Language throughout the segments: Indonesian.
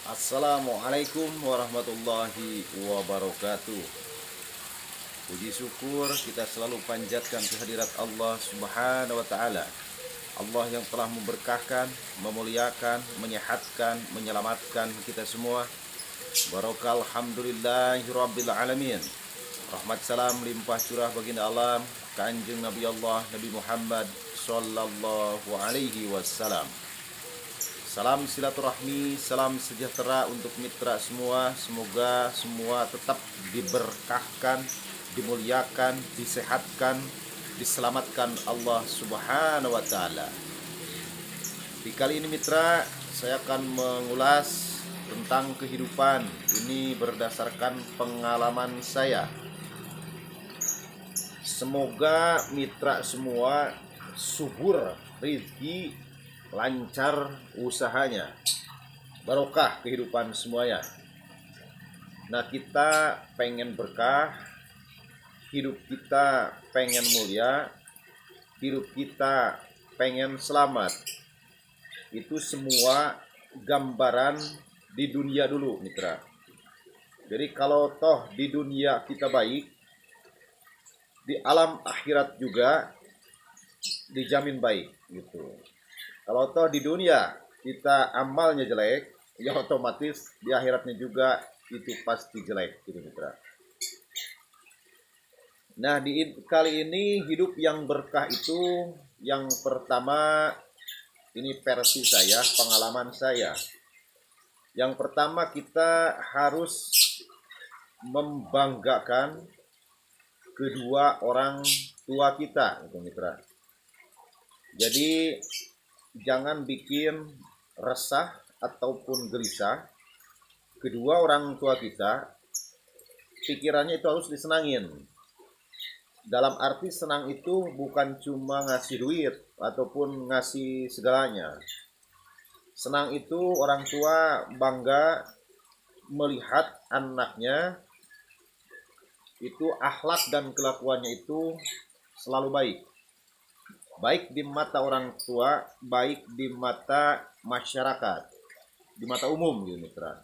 Assalamualaikum warahmatullahi wabarakatuh. Puji syukur kita selalu panjatkan kehadirat Allah Subhanahu wa taala. Allah yang telah memberkahkan, memuliakan, menyehatkan, menyelamatkan kita semua. Barokah alhamdulillahirabbil alamin. Rahmat salam limpah curah baginda alam Kanjeng Nabi Allah Nabi Muhammad sallallahu alaihi wasallam. Salam silaturahmi, salam sejahtera untuk mitra semua. Semoga semua tetap diberkahkan, dimuliakan, disehatkan, diselamatkan Allah Subhanahu wa taala. Di kali ini mitra, saya akan mengulas tentang kehidupan. Ini berdasarkan pengalaman saya. Semoga mitra semua subur rezeki, lancar usahanya, barokah kehidupan semuanya. Nah, kita pengen berkah, hidup kita pengen mulia, hidup kita pengen selamat. Itu semua gambaran di dunia dulu mitra. Jadi kalau toh di dunia kita baik, di alam akhirat juga dijamin baik gitu. Kalau toh di dunia kita amalnya jelek, ya otomatis di akhiratnya juga itu pasti jelek, gitu mitra. Nah, di kali ini hidup yang berkah itu yang pertama, ini versi saya, pengalaman saya. Yang pertama kita harus membanggakan kedua orang tua kita, gitu mitra. Jadi jangan bikin resah ataupun gelisah kedua orang tua kita. Pikirannya itu harus disenangin. Dalam arti senang itu bukan cuma ngasih duit ataupun ngasih segalanya. Senang itu orang tua bangga melihat anaknya itu akhlak dan kelakuannya itu selalu baik. Baik di mata orang tua, baik di mata masyarakat, di mata umum gitu mitra.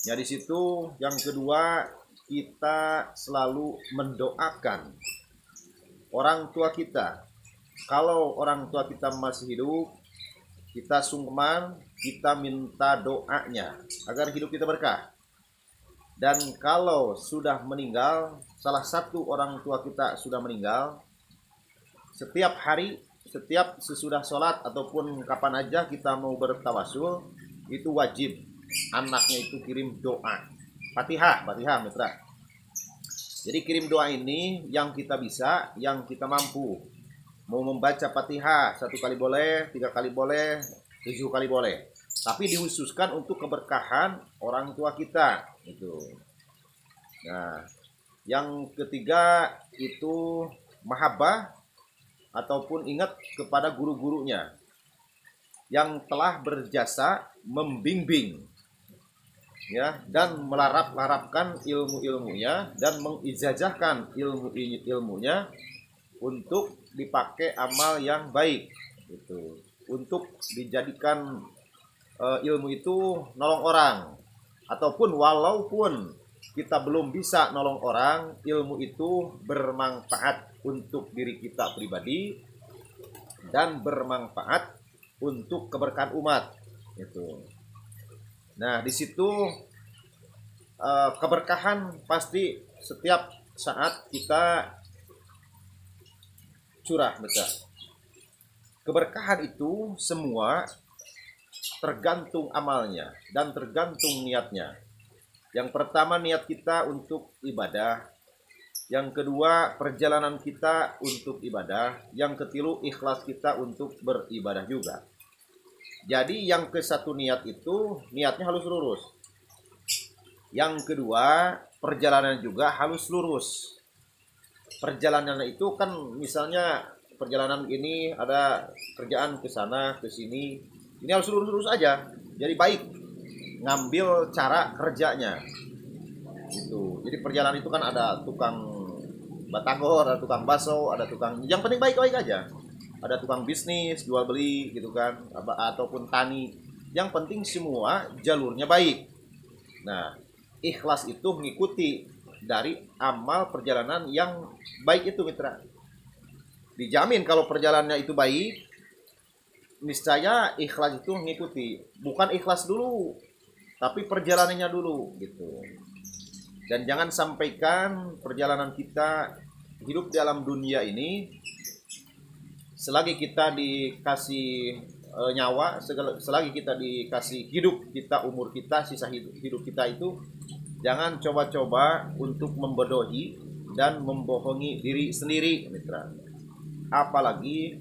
Ya di situ yang kedua, kita selalu mendoakan orang tua kita. Kalau orang tua kita masih hidup, kita sungkeman, kita minta doanya agar hidup kita berkah. Dan kalau sudah meninggal, salah satu orang tua kita sudah meninggal, setiap hari, setiap sesudah sholat ataupun kapan aja kita mau bertawasul, itu wajib anaknya itu kirim doa. Fatihah mitra. Jadi kirim doa ini yang kita bisa, yang kita mampu. Mau membaca Fatihah 1 kali boleh, 3 kali boleh, 7 kali boleh. Tapi dihususkan untuk keberkahan orang tua kita. Itu. Nah, yang ketiga itu mahabbah ataupun ingat kepada guru-gurunya yang telah berjasa membimbing ya dan melarap-larapkan ilmu-ilmunya dan mengijazahkan ilmu-ilmunya untuk dipakai amal yang baik gitu, untuk dijadikan ilmu itu nolong orang, ataupun walaupun kita belum bisa nolong orang, ilmu itu bermanfaat untuk diri kita pribadi dan bermanfaat untuk keberkahan umat itu. Nah, di situ keberkahan pasti setiap saat kita curah betul. Keberkahan itu semua tergantung amalnya dan tergantung niatnya. Yang pertama niat kita untuk ibadah, yang kedua perjalanan kita untuk ibadah, yang ketiga ikhlas kita untuk beribadah juga. Jadi yang ke satu niat itu niatnya harus lurus. Yang kedua perjalanan juga harus lurus. Perjalanan itu kan misalnya perjalanan ini ada kerjaan ke sana ke sini, ini harus lurus-lurus aja. Jadi baik ngambil cara kerjanya gitu. Jadi perjalanan itu kan ada tukang batagor, ada tukang baso, ada tukang, yang penting baik-baik aja. Ada tukang bisnis jual beli gitu kan, ataupun tani. Yang penting semua jalurnya baik. Nah, ikhlas itu mengikuti dari amal perjalanan yang baik itu, mitra. Dijamin kalau perjalanannya itu baik, niscaya ikhlas itu mengikuti. Bukan ikhlas dulu, tapi perjalanannya dulu gitu. Dan jangan sampaikan perjalanan kita hidup dalam dunia ini, selagi kita dikasih nyawa, selagi kita dikasih hidup kita, umur kita, sisa hidup kita itu, jangan coba-coba untuk membodohi dan membohongi diri sendiri, mitra. Apalagi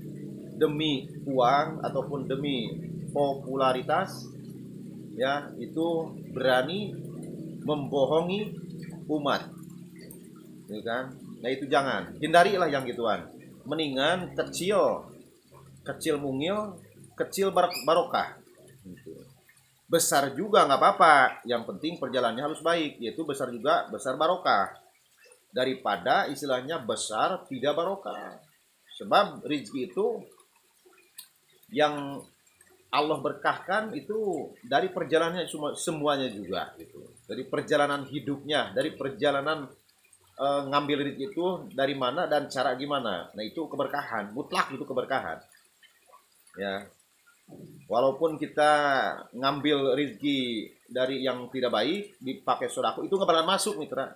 demi uang ataupun demi popularitas, ya, itu berani membohongi umat, ya kan? Nah itu jangan, hindarilah yang gituan. Mendingan kecil mungil, kecil barokah gitu. Besar juga nggak apa-apa, yang penting perjalanannya harus baik, yaitu besar juga besar barokah, daripada istilahnya besar tidak barokah. Sebab rezeki itu yang Allah berkahkan itu dari perjalanannya semuanya juga gitu. Dari perjalanan hidupnya, dari perjalanan ngambil rezeki itu dari mana dan cara gimana. Nah itu keberkahan, mutlak itu keberkahan. Ya. Walaupun kita ngambil rezeki dari yang tidak baik dipakai sodako, itu nggak bakalan masuk, mitra.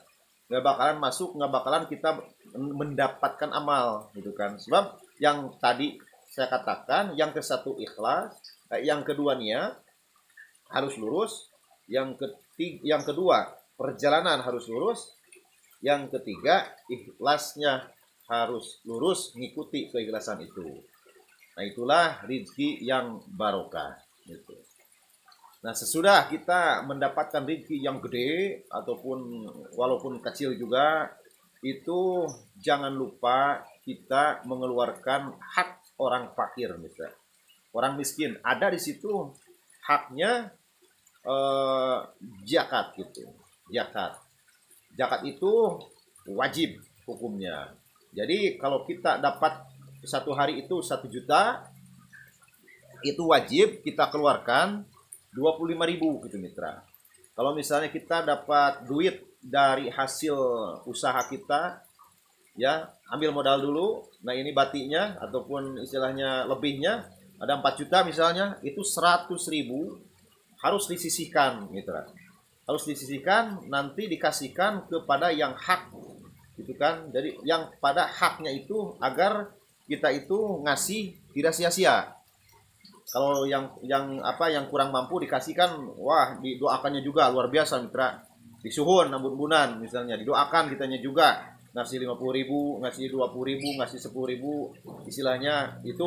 Nggak bakalan masuk, nggak bakalan kita mendapatkan amal gitu kan. Sebab yang tadi saya katakan, yang ke satu ikhlas, yang kedua niat harus lurus, yang kedua perjalanan harus lurus, yang ketiga ikhlasnya harus lurus, mengikuti keikhlasan itu. Nah itulah rezeki yang barokah gitu. Nah sesudah kita mendapatkan rezeki yang gede ataupun walaupun kecil juga, itu jangan lupa kita mengeluarkan hak orang fakir, misalnya orang miskin, ada di situ haknya zakat gitu. Zakat itu wajib hukumnya. Jadi kalau kita dapat satu hari itu 1 juta, itu wajib kita keluarkan 25.000 gitu, mitra. Kalau misalnya kita dapat duit dari hasil usaha kita, ya ambil modal dulu, nah ini batiknya ataupun istilahnya lebihnya ada 4 juta misalnya, itu 100.000 harus disisihkan, mitra. Harus disisihkan, nanti dikasihkan kepada yang hak gitu kan. Jadi yang pada haknya itu agar kita itu ngasih tidak sia-sia. Kalau yang kurang mampu dikasihkan, wah didoakannya juga luar biasa, mitra. Disuhun ambun-ambunan misalnya, didoakan kitanya juga, ngasih 50.000, ngasih 20.000, ngasih 10.000, istilahnya itu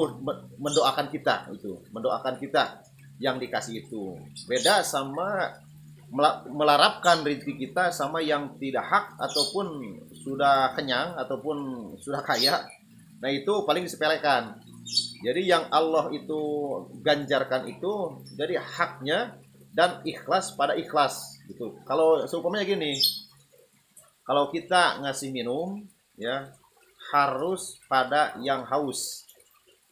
mendoakan kita, itu mendoakan kita yang dikasih itu. Beda sama melarapkan rezeki kita sama yang tidak hak ataupun sudah kenyang ataupun sudah kaya. Nah itu paling disepelekan. Jadi yang Allah itu ganjarkan itu jadi haknya dan ikhlas pada ikhlas gitu. Kalau seumpamanya gini, kalau kita ngasih minum, ya harus pada yang haus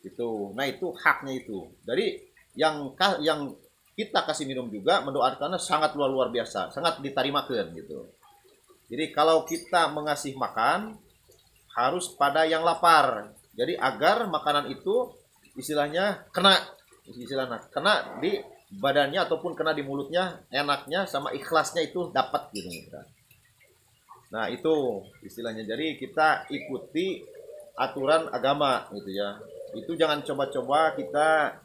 gitu. Nah itu haknya itu. Jadi yang kita kasih minum juga mendoakannya sangat luar biasa, sangat ditarimakan gitu. Jadi kalau kita mengasih makan harus pada yang lapar. Jadi agar makanan itu istilahnya kena di badannya ataupun kena di mulutnya, enaknya sama ikhlasnya itu dapat gitu. Nah itu istilahnya. Jadi kita ikuti aturan agama gitu ya. Itu jangan coba-coba kita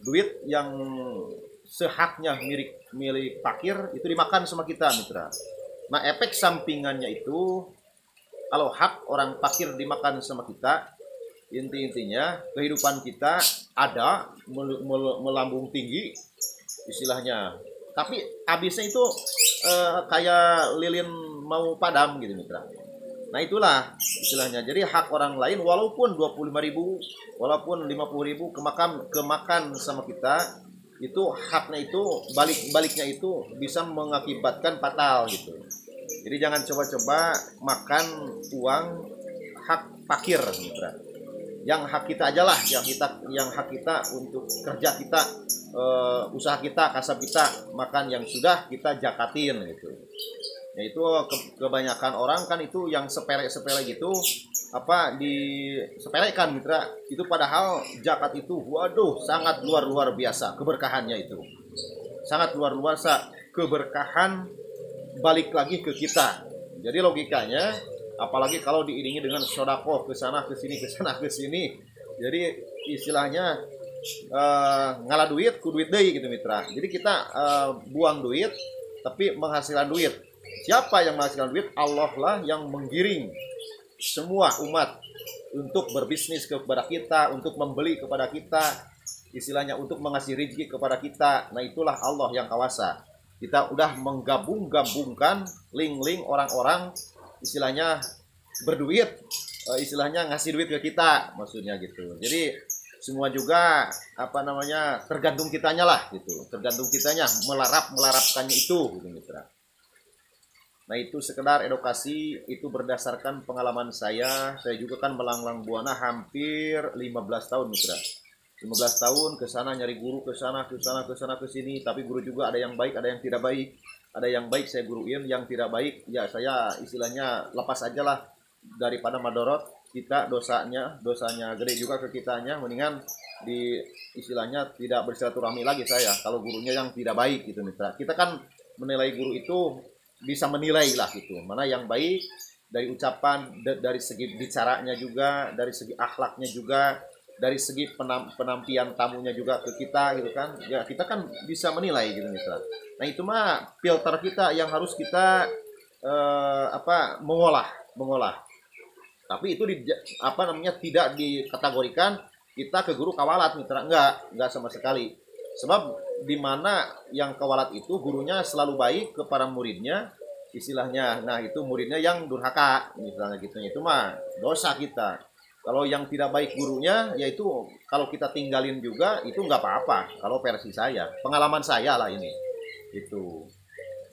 duit yang sehaknya milik fakir itu dimakan sama kita, mitra. Nah efek sampingannya itu kalau hak orang fakir dimakan sama kita, intinya kehidupan kita ada melambung tinggi istilahnya, tapi habisnya itu kayak lilin mau padam gitu, mitra. Nah itulah istilahnya. Jadi hak orang lain walaupun 25.000, walaupun 50.000 kemakan sama kita, itu haknya itu baliknya itu bisa mengakibatkan fatal gitu. Jadi jangan coba-coba makan uang hak fakir, mitra. yang hak kita aja lah, yang hak kita untuk kerja kita, usaha kita, kasab kita, makan yang sudah kita zakatin gitu. Ya itu kebanyakan orang kan itu yang sepele-sepele gitu apa disepelekan mitra. Itu padahal zakat itu waduh sangat luar biasa keberkahannya itu. Sangat luar biasa keberkahan balik lagi ke kita. Jadi logikanya apalagi kalau diiringi dengan sedekah ke sana ke sini ke sana ke sini. Jadi istilahnya ngalah duit ku duit deui gitu mitra. Jadi kita buang duit tapi menghasilkan duit. Siapa yang menghasilkan duit? Allah lah yang menggiring semua umat untuk berbisnis kepada kita, untuk membeli kepada kita, istilahnya untuk mengasih rezeki kepada kita. Nah itulah Allah yang kawasa. Kita udah menggabungkan link-link orang-orang istilahnya berduit, istilahnya ngasih duit ke kita, maksudnya gitu. Jadi semua juga apa namanya tergantung kitanya lah gitu, tergantung kitanya melarapkannya itu gitu mitra. Nah itu sekedar edukasi, itu berdasarkan pengalaman saya juga kan melanglang buana hampir 15 tahun mitra. 15 tahun ke sana nyari guru ke sana ke sini, tapi guru juga ada yang baik, ada yang tidak baik. Ada yang baik saya guruin, yang tidak baik ya saya istilahnya lepas aja lah, daripada madorot kita dosanya gede juga ke kitanya, mendingan di istilahnya tidak bersilaturahmi lagi saya kalau gurunya yang tidak baik gitu mitra. Kita kan menilai guru itu bisa menilai lah gitu mana yang baik dari ucapan, dari segi bicaranya juga, dari segi akhlaknya juga, dari segi penampilan tamunya juga ke kita gitu kan ya, kita kan bisa menilai gitu mitra. Nah itu mah filter kita yang harus kita mengolah, tapi itu tidak dikategorikan kita ke guru kawalat mitra, enggak sama sekali. Sebab di mana yang kawalat itu gurunya selalu baik kepada muridnya istilahnya, nah itu muridnya yang durhaka misalnya gitu, itu mah dosa kita. Kalau yang tidak baik gurunya yaitu kalau kita tinggalin juga itu nggak apa-apa, kalau versi saya, pengalaman saya lah ini itu.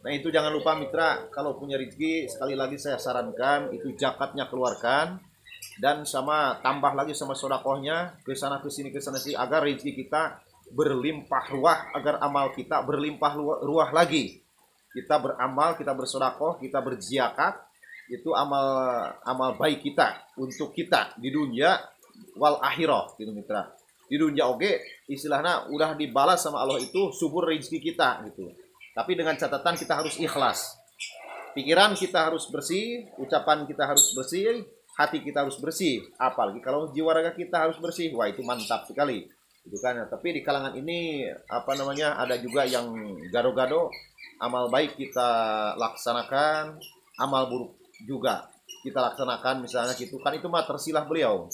Nah itu jangan lupa mitra, kalau punya rezeki sekali lagi saya sarankan itu zakatnya keluarkan, dan sama tambah lagi sama sodakohnya ke sana ke sini agar rezeki kita berlimpah ruah, agar amal kita berlimpah ruah lagi. Kita beramal, kita bersodakoh, kita berziakat, itu amal baik kita untuk kita di dunia wal akhirah gitu mitra. Di dunia oke istilahnya udah dibalas sama Allah itu subur rezeki kita gitu. Tapi dengan catatan kita harus ikhlas. Pikiran kita harus bersih, ucapan kita harus bersih, hati kita harus bersih. Apalagi kalau jiwa raga kita harus bersih. Wah itu mantap sekali. Itu kan. Tapi di kalangan ini ada juga yang gado-gado, amal baik kita laksanakan, amal buruk juga kita laksanakan misalnya gitu kan, itu mah tersilah beliau,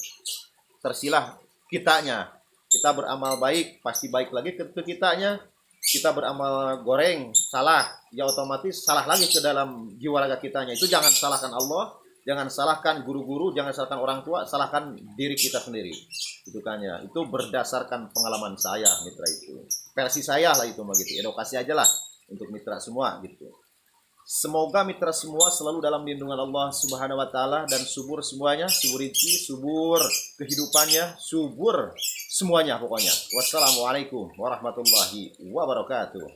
tersilah kitanya. Kita beramal baik pasti baik lagi ke kitanya, kita beramal goreng salah ya otomatis salah lagi ke dalam jiwa raga kitanya. Itu jangan salahkan Allah, jangan salahkan guru-guru, jangan salahkan orang tua, salahkan diri kita sendiri. Itu kan ya, itu berdasarkan pengalaman saya mitra, itu versi saya lah itu mah gitu. Edukasi aja lah untuk mitra semua gitu. Semoga mitra semua selalu dalam lindungan Allah Subhanahu wa taala dan subur semuanya, subur rezeki, subur kehidupannya, subur semuanya pokoknya. Wassalamualaikum warahmatullahi wabarakatuh.